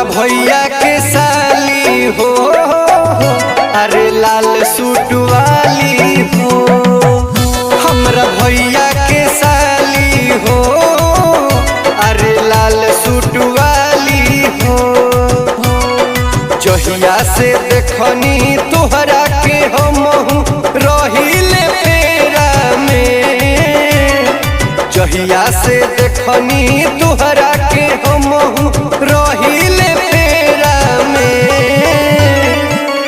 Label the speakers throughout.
Speaker 1: भैया के साली हो, अरे लाल सूट वाली हो। हमरा भैया के साली हो, अरे लाल सूट वाली हो। जहिया से देखनी तोहरा के हम रहिले फेरा में, जहिया से देखनी तोहरा के हम रहिले फेरा में।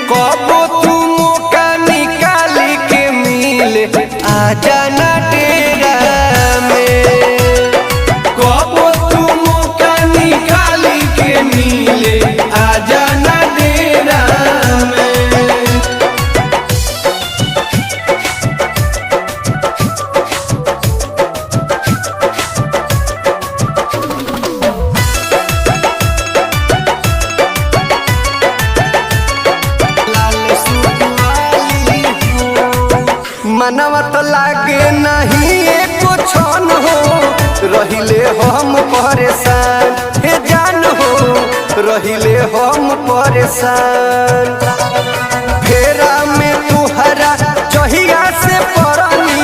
Speaker 1: कबो तू मौका निकाली के मिले आ जाना डेरा में, कबो तू मौका निकाली के मिले आ जाना डेरा में। मनवा तो लागे नहीं एको क्षण हो, रहिले हम परेशान हे जान हो, रहिले हम परेशान। फेरा में तुहरा जहिया से परनी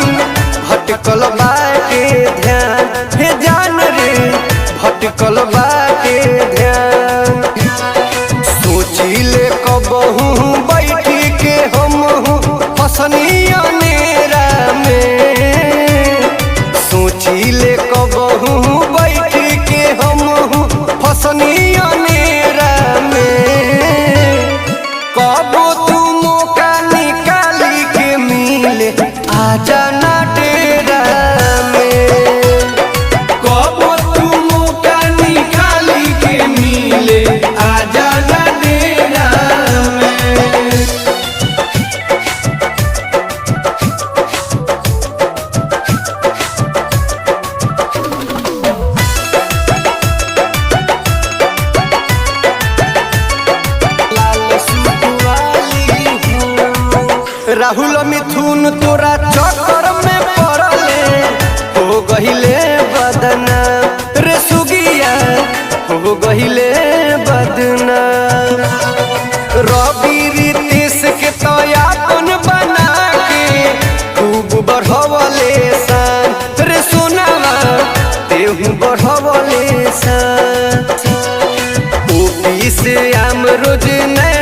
Speaker 1: भटकल बाटे ध्यान हे जान रे, भटकल बाटे ध्यान। सोचिले कबहू बैठी के हम हसनिया नेरा में, सोचिले कबहू बैठ के हम हसनिया नेरा में। कबो तू मौका निकाली के मिले आ जाना डेरा में, कबो तू मौका निकाली के मिले आ जाना डेरा में। राहुल मिथुन तोरा चक्कर में पड़ले हो गहिले बदना रे सुगिया, हो गहिले बदना। रवि रितेश के तो अपन बना के खूब बढ़वले सान रे सोनावा, तेहू बढ़वले सान। ओपी से आम रोज नहीं